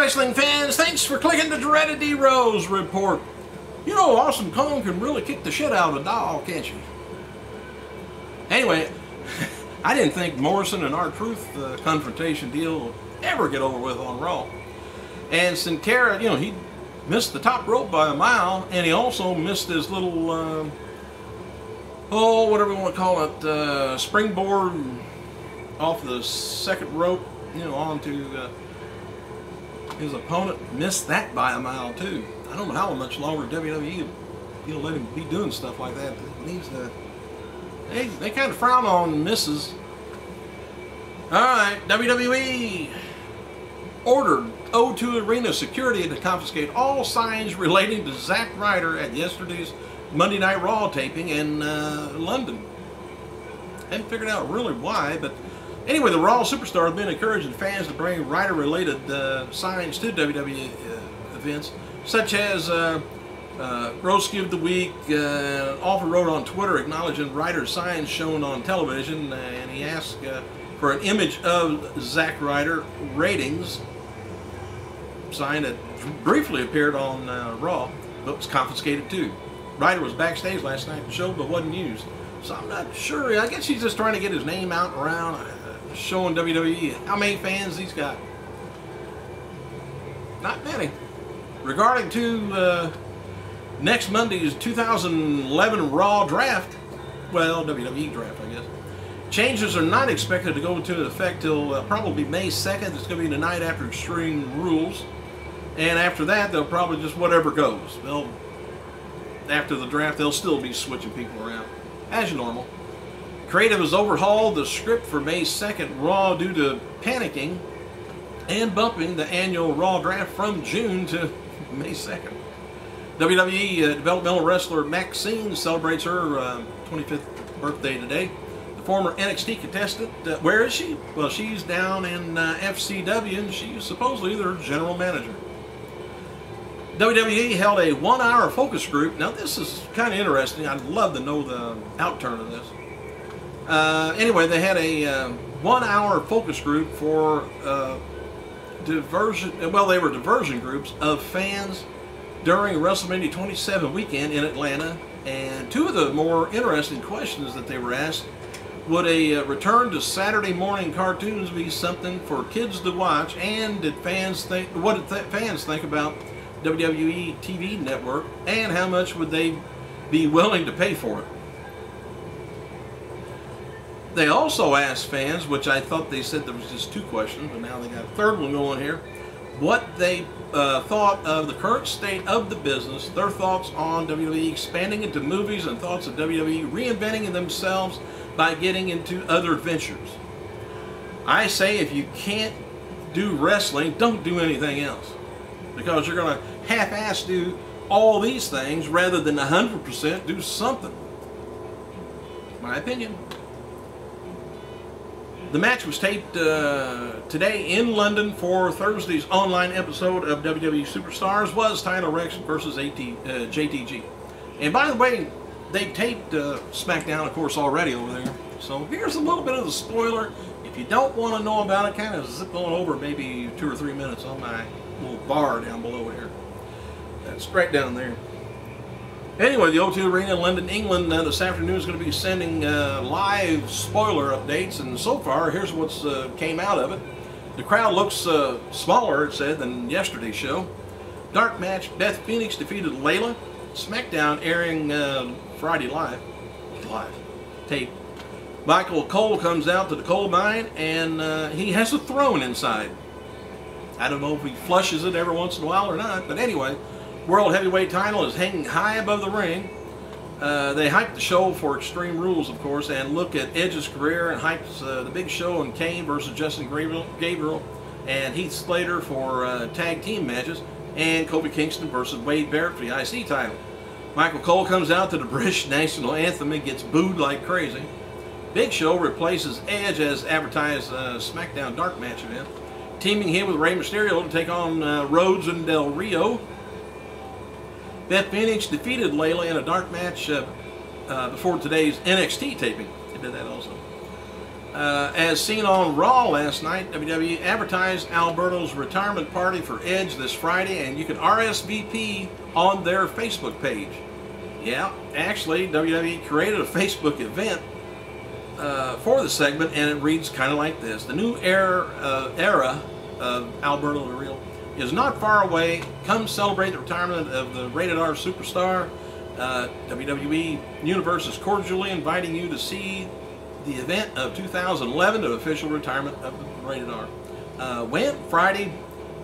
wrestling fans, thanks for clicking the Dreaded D-Rose report. You know, Awesome Kong can really kick the shit out of a doll, can't you? Anyway, I didn't think Morrison and R-Truth confrontation deal would ever get over with on Raw. And Sin Cara, you know, he missed the top rope by a mile, and he also missed his little, whatever you want to call it, springboard off the second rope, you know, onto his opponent. Missed that by a mile too. I don't know how much longer WWE, you know, let him be doing stuff like that. It needs to. They kind of frown on misses. All right, WWE ordered O2 Arena security to confiscate all signs relating to Zack Ryder at yesterday's Monday Night Raw taping in London. Haven't figured out really why, but anyway, the Raw superstar has been encouraging fans to bring Ryder-related signs to WWE events, such as Roski of the Week. Often wrote on Twitter acknowledging Ryder's signs shown on television, and he asked for an image of Zack Ryder ratings sign that briefly appeared on Raw, but was confiscated too. Ryder was backstage last night at the show, but wasn't used. So I'm not sure. I guess he's just trying to get his name out and around, showing WWE how many fans he's got. Not many. Regarding to next Monday's 2011 Raw draft, well, WWE draft, I guess. Changes are not expected to go into effect till probably May 2nd. It's going to be the night after Extreme Rules. And after that, they'll probably just whatever goes. After the draft, they'll still be switching people around, as normal. Creative has overhauled the script for May 2nd Raw due to panicking and bumping the annual Raw draft from June to May 2nd. WWE developmental wrestler Maxine celebrates her 25th birthday today. The former NXT contestant, where is she? Well, she's down in FCW, and she's supposedly their general manager. WWE held a 1-hour focus group. Now, this is kind of interesting. I'd love to know the outturn of this. Anyway, they had a 1-hour focus group for diversion. Well, they were diversion groups of fans during WrestleMania 27 weekend in Atlanta. And two of the more interesting questions that they were asked: would a return to Saturday morning cartoons be something for kids to watch? And did fans think? What did fans think about WWE TV network, and how much would they be willing to pay for it? They also asked fans, which I thought they said there was just two questions, but now they got a third one going here, what they thought of the current state of the business, their thoughts on WWE expanding into movies, and thoughts of WWE reinventing themselves by getting into other ventures. I say if you can't do wrestling, don't do anything else, because you're going to half-ass do all these things rather than 100% do something. My opinion. The match was taped today in London for Thursday's online episode of WWE Superstars, was titled Rex versus JTG. And by the way, they taped SmackDown, of course, already over there. So here's a little bit of the spoiler. If you don't want to know about it, kind of zip on over maybe 2 or 3 minutes on my little bar down below here. That's right down there. Anyway, the O2 Arena in London, England, this afternoon is going to be sending live spoiler updates, and so far, here's what's came out of it. The crowd looks smaller, it said, than yesterday's show. Dark match: Beth Phoenix defeated Layla. SmackDown airing Friday live tape. Michael Cole comes out to the coal mine, and he has a throne inside. I don't know if he flushes it every once in a while or not, but anyway, World Heavyweight title is hanging high above the ring. They hyped the show for Extreme Rules, of course, and look at Edge's career, and hyped the big show in Kane versus Justin Gabriel and Heath Slater for tag team matches, and Kofi Kingston versus Wade Barrett for the IC title. Michael Cole comes out to the British national anthem and gets booed like crazy. Big Show replaces Edge as advertised SmackDown Dark Match event, teaming him with Rey Mysterio to take on Rhodes and Del Rio. Beth Phoenix defeated Layla in a dark match before today's NXT taping. They did that also. As seen on Raw last night, WWE advertised Alberto's retirement party for Edge this Friday, and you can RSVP on their Facebook page. Yeah, actually, WWE created a Facebook event for the segment, and it reads kind of like this. The new era of Alberto Del Rio is not far away. Come celebrate the retirement of the Rated R superstar. WWE Universe is cordially inviting you to see the event of 2011, the official retirement of the Rated R. When? Friday,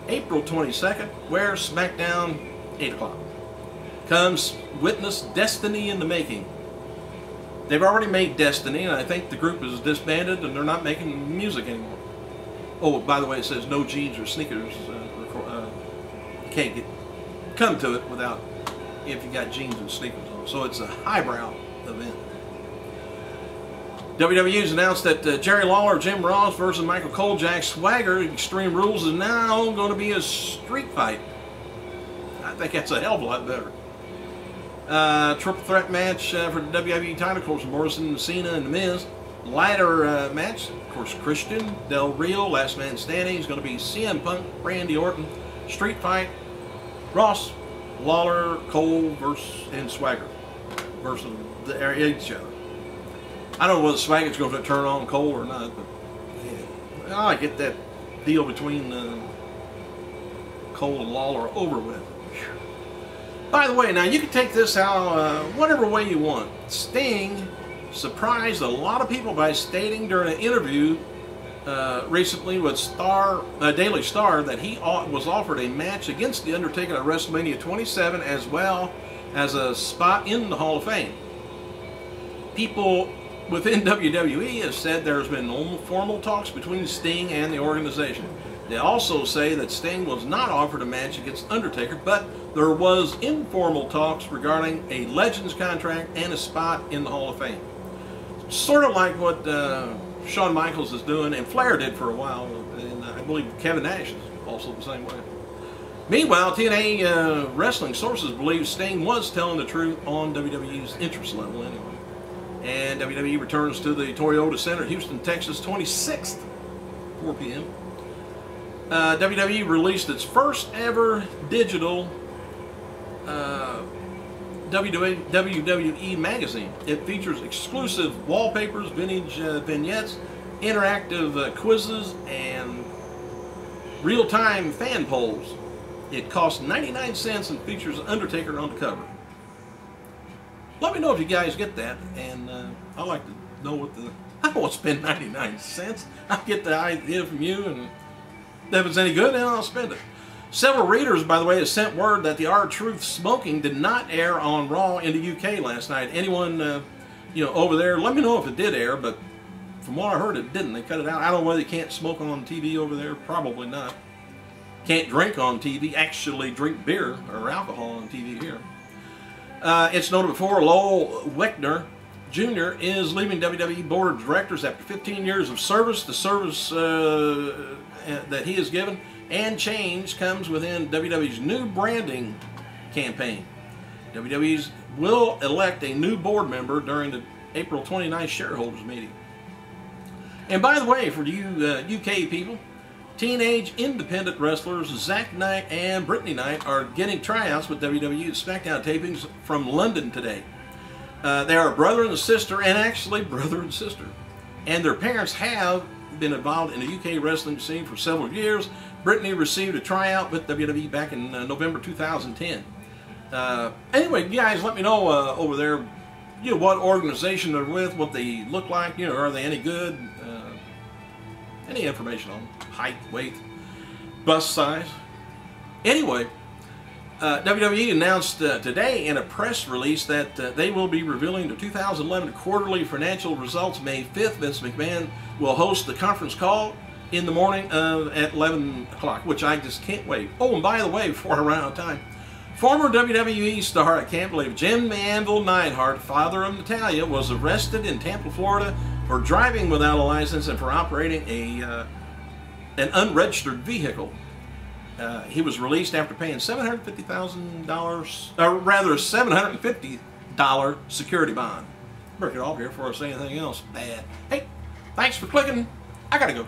April 22nd, where SmackDown, 8 o'clock. Comes witness Destiny in the making. They've already made Destiny, and I think the group is disbanded and they're not making music anymore. Oh, by the way, it says no jeans or sneakers. Can't come to it without if you got jeans and sneakers on. So it's a highbrow event. WWE's announced that Jerry Lawler, Jim Ross versus Michael Cole, Jack Swagger, Extreme Rules is now going to be a street fight. I think that's a hell of a lot better. Triple threat match for the WWE title, of course, Morrison, Cena, and The Miz. Ladder match, of course, Christian, Del Rio, Last Man Standing. Is going to be CM Punk, Randy Orton. Street fight, Ross, Lawler, Cole and Swagger versus each other. I don't know whether Swagger's going to turn on Cole or not, but yeah, I get that deal between Cole and Lawler over with. By the way, now you can take this how whatever way you want. Sting surprised a lot of people by stating during an interview recently with Daily Star that he was offered a match against The Undertaker at WrestleMania 27 as well as a spot in the Hall of Fame. People within WWE have said there's been no formal talks between Sting and the organization. They also say that Sting was not offered a match against Undertaker, but there was informal talks regarding a Legends contract and a spot in the Hall of Fame. Sort of like what Shawn Michaels is doing, and Flair did for a while, and I believe Kevin Nash is also the same way. Meanwhile, TNA wrestling sources believe Sting was telling the truth on WWE's interest level anyway. And WWE returns to the Toyota Center, Houston, Texas, 26th, 4 p.m. WWE released its first ever digital WWE magazine. It features exclusive wallpapers, vintage vignettes, interactive quizzes, and real-time fan polls. It costs 99 cents and features Undertaker on the cover. Let me know if you guys get that, and I'd like to know what the... I don't want to spend 99 cents. I'll get the idea from you, and if it's any good, then I'll spend it. Several readers, by the way, have sent word that the R-Truth smoking did not air on Raw in the UK last night. Anyone, over there, let me know if it did air, but from what I heard, it didn't. They cut it out. I don't know whether you can't smoke on TV over there. Probably not. Can't drink on TV. Actually drink beer or alcohol on TV here. It's noted before, Lowell Weckner Jr. is leaving WWE Board of Directors after 15 years of service. The service that he has given and change comes within WWE's new branding campaign. WWE will elect a new board member during the April 29th shareholders meeting. And by the way, for you UK people, teenage independent wrestlers Zack Knight and Brittany Knight are getting tryouts with WWE SmackDown tapings from London today. They are a brother and a sister, and actually brother and sister. And their parents have been involved in the UK wrestling scene for several years. Brittany received a tryout with WWE back in November 2010. Anyway, you guys let me know over there, what organization they're with, what they look like, are they any good? Any information on height, weight, bust size. Anyway, WWE announced today in a press release that they will be revealing the 2011 quarterly financial results May 5th. Vince McMahon will host the conference call in the morning at 11 o'clock, which I just can't wait. Oh, and by the way, before I run out of time, former WWE star, I can't believe, Jim Anvil Neidhart, father of Natalia, was arrested in Tampa, Florida for driving without a license and for operating an unregistered vehicle. He was released after paying $750,000, or rather $750 security bond. Break it off here before I say anything else bad. Hey, Thanks for clicking. I gotta go.